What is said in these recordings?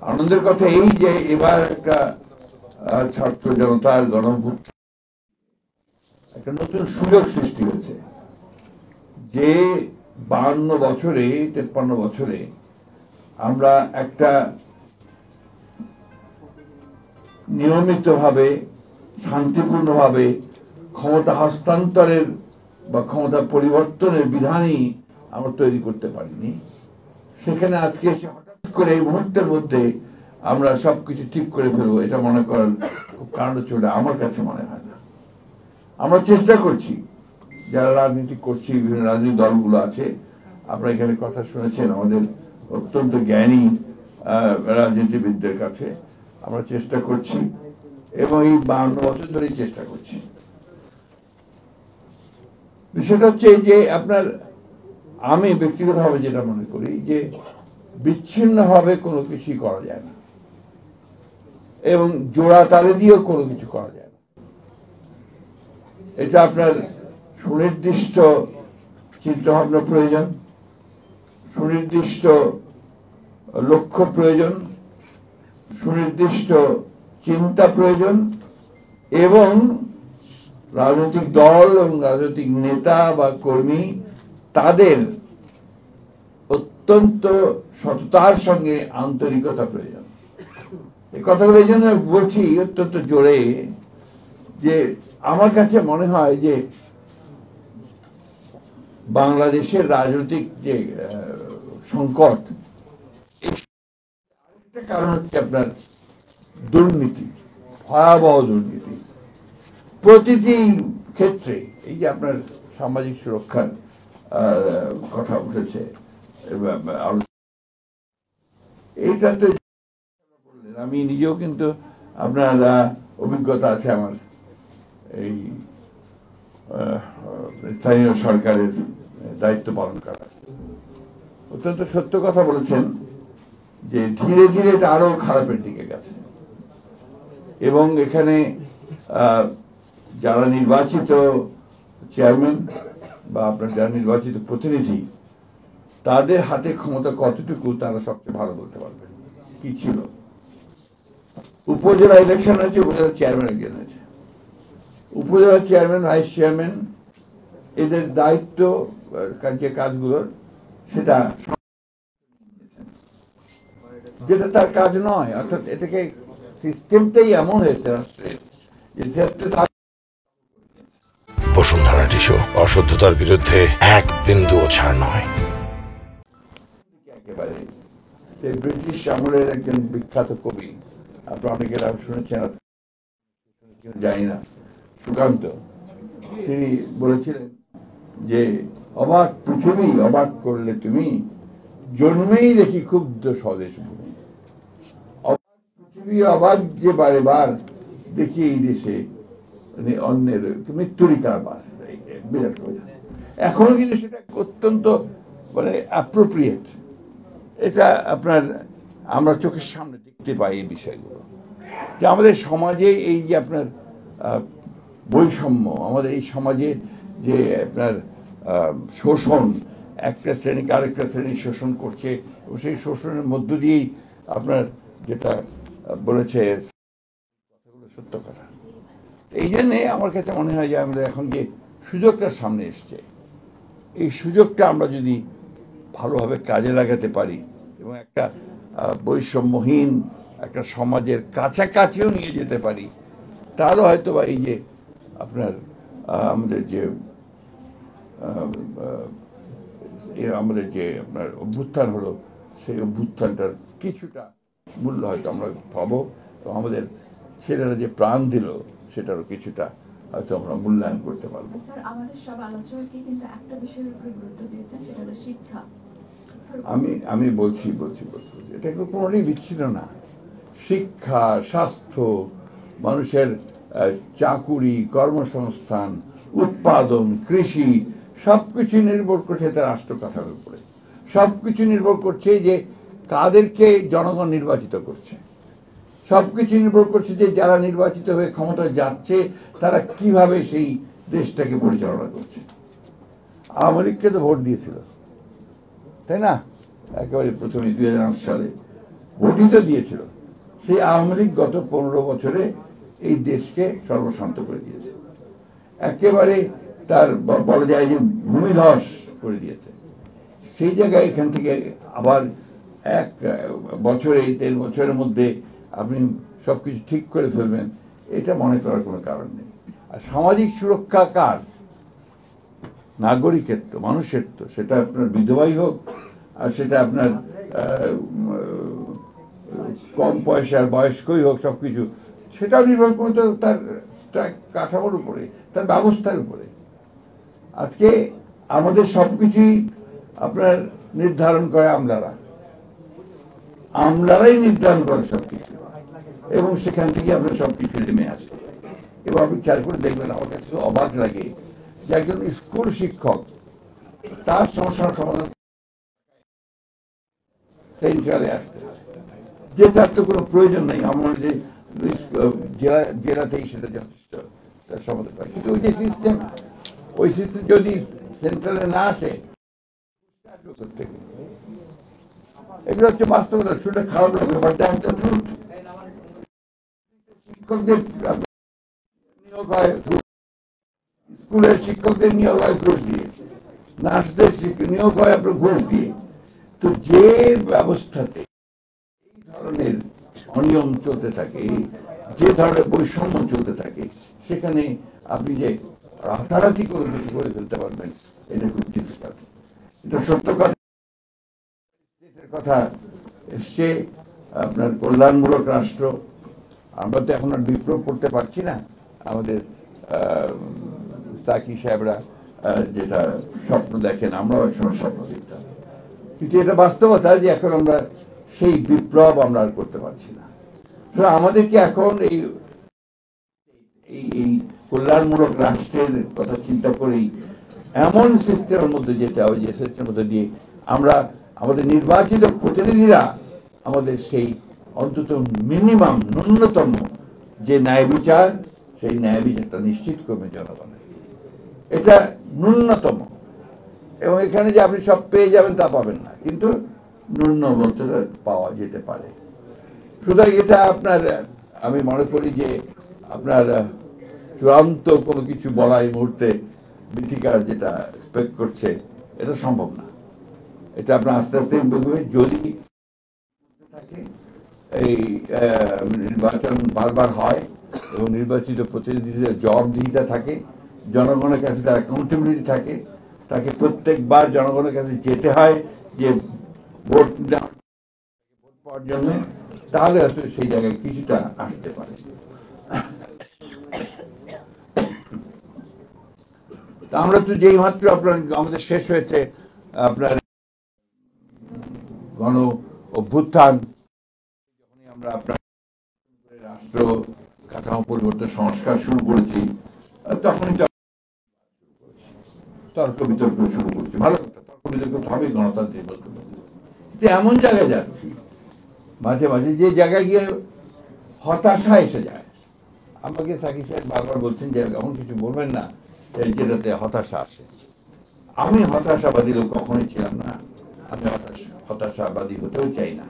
আনন্দের কথা এই যে এবার একটা ছাত্র জনতার গণঅভ্যুত্থান একটা নতুন সুযোগ সৃষ্টি হয়েছে, যে 52 বছরে 53 বছরে আমরা একটা নিয়মিতভাবে শান্তিপূর্ণভাবে ক্ষমতা হস্তান্তরের বা ক্ষমতা পরিবর্তনের বিধানই আমরা তৈরি করতে পারিনি। সেখানে আজকে এসে হঠাৎ করে এই মুহূর্তের মধ্যে আমরা সবকিছু ঠিক করে ফেলবো, এটা মনে করার খুব কাণ্ড চলে আমার কাছে মনে হয় না। আমরা চেষ্টা করছি, যারা রাজনীতি করছি, বিভিন্ন রাজনৈতিক দলগুলো আছে, আপনারা এখানে কথা শুনেছেন আমাদের অত্যন্ত জ্ঞানী রাজনীতিবিদদের কাছে, আমরা চেষ্টা করছি এবং এই 52 বছর ধরেই চেষ্টা করছি। বিষয়টা হচ্ছে যে আপনার আমি ব্যক্তিগতভাবে যেটা মনে করি যে বিচ্ছিন্নভাবে কোনো কিছুই করা যায় না এবং জোড়া তালে দিয়েও কোনো কিছু করা যায় না। এটা আপনার সুনির্দিষ্ট চিন্তাভাবনা প্রয়োজন, সুনির্দিষ্ট লক্ষ্য প্রয়োজন, সুনির্দিষ্ট চিন্তা প্রয়োজন এবং রাজনৈতিক দল এবং রাজনৈতিক নেতা বা কর্মী তাদের অত্যন্ত সততার সঙ্গে আন্তরিকতা প্রয়োজন। এই কথাগুলো এই জন্য বলছি অত্যন্ত জোরে যে আমার কাছে মনে হয় যে বাংলাদেশের রাজনৈতিক যে সংকট, আরেকটা কারণ হচ্ছে আপনার দুর্নীতি, ভয়াবহ দুর্নীতি প্রতিটি ক্ষেত্রে। এই যে আপনার সামাজিক সুরক্ষার কথা উঠেছে, এইটা তো আমি নিজেও কিন্তু আপনার অভিজ্ঞতা আছে আমার এই স্থানীয় সরকারের দায়িত্ব পালন করা। অত্যন্ত সত্য কথা বলেছেন যে ধীরে ধীরে এটা আরো খারাপের দিকে গেছে এবং এখানে যারা নির্বাচিত চেয়ারম্যান বা আপনার যারা নির্বাচিত প্রতিনিধি, তাদের হাতে ক্ষমতা কতটুকু তারা সবচেয়ে ভালো বলতে পারবেন। কি ছিল উপজেলা ইলেকশন হয়েছে, উপজেলা চেয়ারম্যান একজন হয়েছে, উপজেলা চেয়ারম্যান ভাইস চেয়ারম্যান এদের দায়িত্ব যে কাজগুলোর সেটা যেটা তার কাজ নয়, অর্থাৎ এটাকে সিস্টেমটাই এমন হয়েছে রাষ্ট্রের যে বসুন্ধরা টিস্যু অশুদ্ধতার বিরুদ্ধে এক বিন্দুও ছাড় নয়। একেবারে সেই ব্রিটিশ আমলের একজন বিখ্যাত কবি, আপনারা অনেকে নাম শুনেছেন জানি না, সুকান্ত, তিনি বলেছিলেন যে অবাক পৃথিবী অবাক করলে তুমি, জন্মেই দেখি ক্ষুব্ধ স্বদেশ ভূমি। অবাক পৃথিবী অবাক যে বারে বার দেখি এই দেশে অন্যের মৃত্যুরই কারবার, বিরাট কথা। এখনো কিন্তু সেটা অত্যন্ত মানে অ্যাপ্রোপ্রিয়েট। এটা আপনার আমরা চোখের সামনে দেখতে পাই এই বিষয়গুলো, যে আমাদের সমাজে এই যে আপনার বৈষম্য, আমাদের এই সমাজে যে আপনার শোষণ, একটা শ্রেণীকে আরেকটা শ্রেণী শোষণ করছে এবং সেই শোষণের মধ্য দিয়েই আপনার যেটা বলেছে কথাগুলো সত্য কথা। এই জন্যে আমার কাছে মনে হয় যে আমাদের এখন যে সুযোগটা সামনে এসছে, এই সুযোগটা আমরা যদি ভালোভাবে কাজে লাগাতে পারি এবং একটা বৈষম্যহীন একটা সমাজের কাছাকাছিও নিয়ে যেতে পারি, তাহলে হয়তো বা এই যে আপনার আমাদের যে আপনার অভ্যুত্থান হলো, সেই অভ্যুত্থানটার কিছুটা মূল্য হয়তো আমরা পাবো এবং আমাদের ছেলেরা যে প্রাণ দিল সেটারও কিছুটা হয়তো আমরা মূল্যায়ন করতে পারবো। আমাদের সব আলোচনাকে কিন্তু একটা বিষয়ের উপরে গুরুত্ব দিয়েছেন, সেটা হলো শিক্ষা। আমি বলছি এটা কোনোটাই বিচ্ছিন্ন না। শিক্ষা, স্বাস্থ্য, মানুষের চাকুরি, কর্মসংস্থান, উৎপাদন, কৃষি সবকিছু নির্ভর করছে তার রাষ্ট্র কাঠার উপরে। সবকিছু নির্ভর করছে যে কাদেরকে জনগণ নির্বাচিত করছে, সবকিছু নির্ভর করছে যে যারা নির্বাচিত হয়ে ক্ষমতায় যাচ্ছে তারা কিভাবে সেই দেশটাকে পরিচালনা করছে। আওয়ামী লীগকে তো ভোট দিয়েছিল, তাই না? একেবারে প্রথমে 2008 সালে ভোটই তো দিয়েছিল। সেই আওয়ামী লীগ গত 15 বছরে এই দেশকে সর্বশান্ত করে দিয়েছে, একেবারে তার বলা যায় যে ভূমিধস করে দিয়েছে। সেই জায়গায় এখান থেকে আবার এক বছরে 1.5 বছরের মধ্যে আপনি সবকিছু ঠিক করে ফেলবেন, এটা মনে করার কোনো কারণ নেই। আর সামাজিক সুরক্ষা কার? নাগরিকের তো, মানুষের তো। সেটা আপনার বিধবাই হোক, আর সেটা আপনার কম পয়সার বয়স্কই হোক, সবকিছু সেটাও নির্ভর করতো তার কাঠামোর উপরে, তার ব্যবস্থার উপরে। আজকে আমাদের সবকিছুই আপনার নির্ধারণ করে আমলারাই নির্ধারণ করে সবকিছু, এবং সেখান থেকে আপনার সবকিছু নেমে আসে। এবং আপনি খেয়াল করে দেখবেন, আমার কাছে অবাক লাগে যে একজন স্কুল শিক্ষক তার সমস্যার সমাধান সেন্ট্রালে আসতে হয়, যে তার তো কোনো প্রয়োজন নেই। আমার যে জেলাতেই সেটা যথেষ্ট তার সমাধান পায়। কিন্তু ওই যে সিস্টেম, ওই সিস্টেম যদি সেন্ট্রালে না আসে, এগুলো হচ্ছে বাস্তবতা। শুনে খারাপ লাগবে, বাট দ্যাটস দ্য ট্রুথ। শিক্ষকদের নিয়োগ হয়, স্কুলের শিক্ষকদের নিয়োগ হয় ঘুষ দিয়ে, নার্সদের নিয়োগ হয় আপনার ঘুষ দিয়ে। তো যে ব্যবস্থাতে এই ধরনের অনিয়ম চলতে থাকে, যে ধরনের বৈষম্য চলতে থাকে, সেখানে আপনি যে রাতারাতি করে কিছু করে ফেলতে পারবেন, এটা খুব ডিফিকাল্ট। এটা সত্য কথা এসছে আপনার কল্যাণমূলক রাষ্ট্র। আমরা তো এখন আর বিপ্লব করতে পারছি না। আমাদের তাকি সাহেবরা যেটা স্বপ্ন দেখেন, আমরাও একসময় স্বপ্ন দেখতাম, কিন্তু এটা বাস্তবতা যে এখন আমরা সেই বিপ্লব আমরা আর করতে পারছি না। তো আমাদেরকে এখন এই এই কল্যাণমূলক রাষ্ট্রের কথা চিন্তা করেই এমন সিস্টেমের মধ্যে যেতে হবে, যে সিস্টেমের মধ্যে দিয়ে আমরা আমাদের নির্বাচিত প্রতিনিধিরা আমাদের সেই অন্তত মিনিমাম, ন্যূনতম যে ন্যায় বিচার, সেই ন্যায় বিচারটা নিশ্চিত করবে জনগণের। এটা ন্যূনতম। এবং এখানে যে আপনি সব পেয়ে যাবেন তা পাবেন না, কিন্তু ন্যূনতম পাওয়া যেতে পারে। সুতরাং এটা আপনার, আমি মনে করি যে আপনার চূড়ান্ত কোনো কিছু বলা এই মুহূর্তে বিথিকার যেটা এক্সপেক্ট করছে, এটা সম্ভব না। এটা আপনার আস্তে আস্তে দেখবে, যদি থাকে এই নির্বাচন বারবার হয় এবং নির্বাচিত প্রতিনিধিদের জবাবদিহিতা থাকে, জনগণের কাছে তার অ্যাকাউন্টেবিলিটি থাকে, তাকে প্রত্যেকবার জনগণের কাছে যেতে হয় যে ভোট পাওয়ার জন্য, তাহলে আসলে সেই জায়গায় কিছুটা আসতে পারে। তা আমরা তো যেই মাত্র আপনার আমাদের শেষ হয়েছে আপনার গণ অভ্যুত্থান, যখনই আমরা আপনার রাষ্ট্র কাঠামো পরিবর্তন সংস্কার শুরু করেছি, তখনই তর্ক বিতর্ক শুরু করছি। ভালো কথা, তর্ক বিতর্ক তো হবেই গণতান্ত্রিক বক্তব্য। কিন্তু এমন জায়গায় যাচ্ছি মাঝে মাঝে, যে জায়গায় গিয়ে হতাশা এসে যায়। আমাকে সাকি সাহেব বারবার বলছেন যে এমন কিছু বলবেন না যেটাতে হতাশা আসে। আমি হতাশাবাদী লোক কখনোই ছিলাম না, আমি হতাশাবাদী হতেও চাই না।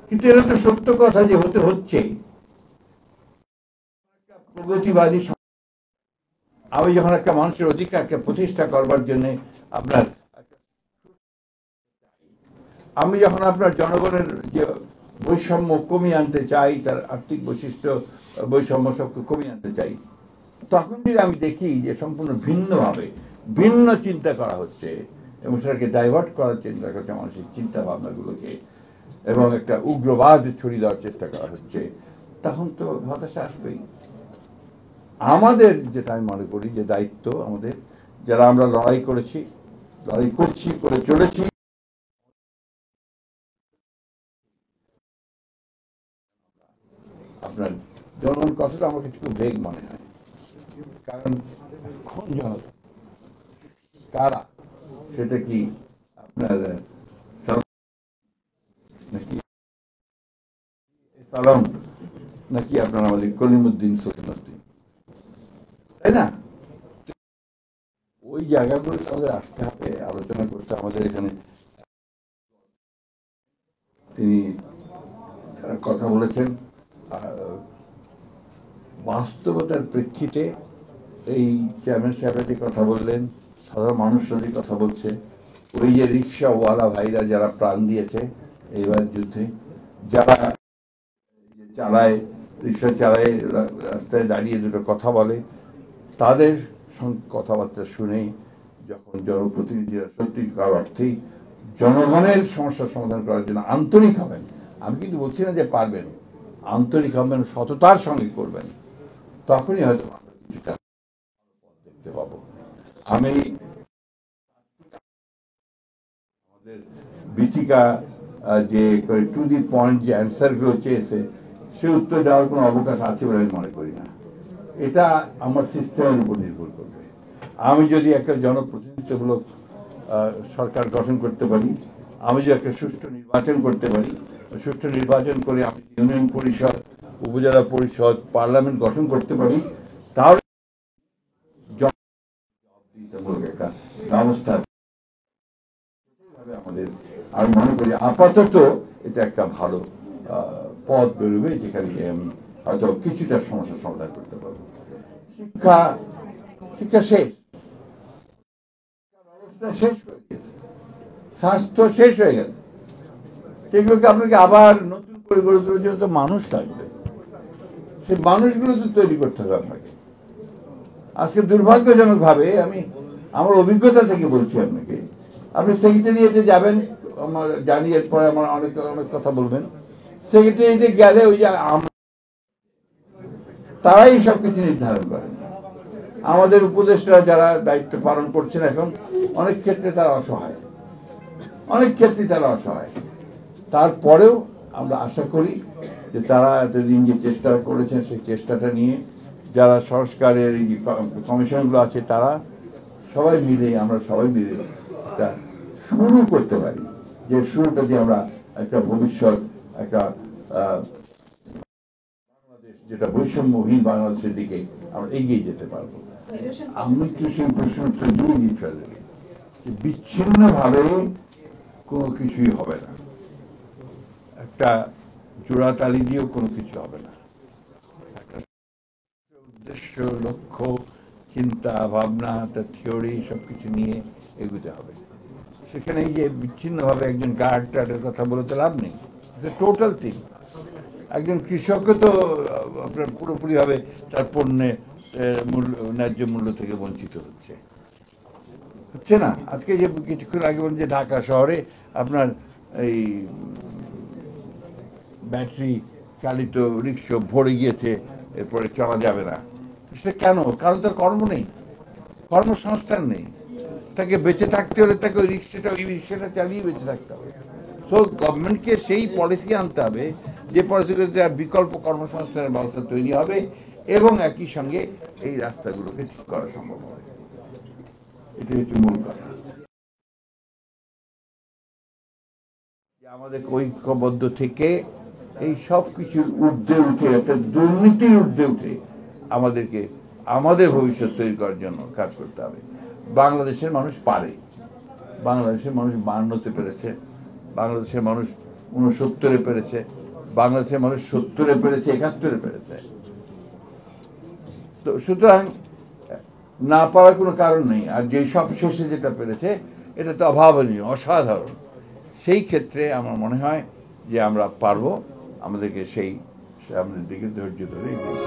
কিন্তু এটা তো সত্য কথা যে হতে হচ্ছে। প্রগতিবাদী আমি যখন একটা মানুষের অধিকারকে প্রতিষ্ঠা করবার জন্য আপনার, আমি যখন আপনার জনগণের যে বৈষম্য কমিয়ে আনতে চাই, তার আর্থিক বৈশিষ্ট্য বৈষম্য সবকে কমিয়ে আনতে চাই, তখন যদি আমি দেখি যে সম্পূর্ণ ভিন্নভাবে ভিন্ন চিন্তা করা হচ্ছে এবং সেটাকে ডাইভার্ট করার চিন্তা করছে মানুষের চিন্তা ভাবনাগুলোকে, এবং একটা উগ্রবাদ ছড়িয়ে দেওয়ার চেষ্টা করা হচ্ছে, তখন তো হতাশা আসবেই। আমাদের যেটা আমি মনে করি যে দায়িত্ব আমাদের, যারা আমরা লড়াই করেছি, লড়াই করছি, করে চলেছি, আপনার জনগণ কথাটা আমার কিছু ভেগ মনে হয়। কারণ কোন জনগণ, কারা, সেটা কি আপনার নাকি সালাম, নাকি আপনার আমাদের কলিমুদ্দিন সলিমুদ্দিন, তাই না? ওই জায়গাগুলো আমাদের আসতে হবে, আলোচনা করতে। আমাদের এখানে তিনি কথা বলেছেন। বাস্তবতার প্রেক্ষিতে এই চেয়ারম্যান সাহেব যে কথা বললেন, সাধারণ মানুষরা যে কথা বলছে, ওই যে রিক্সাওয়ালা ভাইরা যারা প্রাণ দিয়েছে এইবার যুদ্ধে, যারা চালায়, রিক্সা চালায়, রাস্তায় দাঁড়িয়ে দুটো কথা বলে, তাদের কথাবার্তা শুনে যখন জনপ্রতিনিধিরা সত্যিকার অর্থেই জনগণের সমস্যার সমাধান করার জন্য আন্তরিক হবেন, আমি কিন্তু বলছি না যে পারবেন, আন্তরিক হবেন, সততার সঙ্গে করবেন, তখনই হয়তো আমরা কিছুটা দেখতে পাবো। আমি আমাদের বিথিকা যে টু দি পয়েন্ট যে অ্যান্সারগুলো চেয়েছে, সে উত্তর দেওয়ার কোনো অবকাশ আছে বলে আমি মনে করি না। এটা আমার সিস্টেমের উপর নির্ভর করবে। আমি যদি একটা জনপ্রতিনিধিত্বমূলক সরকার গঠন করতে পারি, আমি যদি একটা সুষ্ঠু নির্বাচন করতে পারি, সুষ্ঠু নির্বাচন করে আমি ইউনিয়ন পরিষদ, উপজেলা পরিষদ, পার্লামেন্ট গঠন করতে পারি, তাহলে একটা ব্যবস্থা আমাদের, আমি মনে করি আপাতত এটা একটা ভালো পথ বেরোবে, যেখানে আমি হয়তো কিছুটা সমস্যার সমাধান করতে পারবো। শিক্ষা শেষ, ব্যবস্থা শেষ হয়ে গেছে, স্বাস্থ্য শেষ হয়ে গেছে, সেগুলোকে আপনাকে আবার নতুন করে গড়ে তোলার জন্য তো মানুষ লাগবে, সেই মানুষগুলো তো তৈরি করতে হবে আপনাকে। আজকে দুর্ভাগ্যজনক ভাবে আমি আমার অভিজ্ঞতা থেকে বলছি আপনাকে, আপনি সেক্রেটারিয়েটে যাবেন, আমার জানি এরপরে আমার অনেক কথা বলবেন, সেক্রেটারিয়েটে গেলে ওই যে তারাই সবকিছু নির্ধারণ করেন। আমাদের উপদেষ্টা যারা দায়িত্ব পালন করছেন এখন, অনেক ক্ষেত্রে তারা অসহায়, অনেক ক্ষেত্রে তারা অসহায়। তারপরেও আমরা আশা করি যে তারা এতদিন যে চেষ্টা করেছেন, সেই চেষ্টাটা নিয়ে যারা সংস্কারের এই কমিশনগুলো আছে, তারা সবাই মিলে, আমরা সবাই মিলে একটা শুরু করতে পারি, যে শুরুটা দিয়ে আমরা একটা ভবিষ্যৎ, একটা বাংলাদেশ যেটা বৈষম্যহীন বাংলাদেশের দিকে আমরা এগিয়ে যেতে পারবো। আমি একটু সেই প্রশ্নটা দিয়ে দিতে পারি যে বিচ্ছিন্ন ভাবে কোনো কিছুই হবে না, একটা জোড়াতালি দিয়েও কোনো কিছু হবে না, একটা উদ্দেশ্য, লক্ষ্য, চিন্তা ভাবনা, একটা থিওরি, সবকিছু নিয়ে এগোতে হবে। সেখানে এই যে বিচ্ছিন্নভাবে একজন গার্ডটার কথা বলে তো লাভ নেই, টোটাল থিং। একজন কৃষকও তো আপনার পুরোপুরিভাবে তার পণ্যের ন্যায্য মূল্য থেকে বঞ্চিত হচ্ছে না। আজকে যে কিছুক্ষণ আগে বলুন যে ঢাকা শহরে আপনার এই ব্যাটারি চালিত রিক্সা ভরে গিয়েছে, এরপরে চলা যাবে না, সেটা কেন? কারণ তার কর্ম নেই, কর্মসংস্থান নেই। তাকে বেঁচে থাকতে হলে তাকে ওই রিক্সাটা চালিয়ে বেঁচে থাকতে হবে। তো গভর্নমেন্টকে সেই পলিসি আনতে হবে, যে পলিসিগুলোতে আর বিকল্প কর্মসংস্থানের ব্যবস্থা তৈরি হবে এবং একই সঙ্গে এই রাস্তাগুলোকে ঠিক করা সম্ভব হবে। এটাই হচ্ছে মূল কথা। আমাদের ঐক্যবদ্ধ থেকে এই সব কিছুর ঊর্ধ্বে উঠে, একটা দুর্নীতির ঊর্ধ্বে উঠে আমাদেরকে আমাদের ভবিষ্যৎ তৈরি করার জন্য কাজ করতে হবে। বাংলাদেশের মানুষ পারে, বাংলাদেশের মানুষ 52-তে পেরেছে, বাংলাদেশের মানুষ 69-এ পেরেছে, বাংলাদেশের মানুষ 70-এ পেরেছে, 71-এ পেরেছে। তো সুতরাং না পাওয়ার কোনো কারণ নেই। আর যে সব শেষে যেটা পেরেছে, এটা তো অভাবনীয়, অসাধারণ। সেই ক্ষেত্রে আমার মনে হয় যে আমরা পারবো, আমাদেরকে সেই সামনের দিকে ধৈর্য ধরে এগিয়ে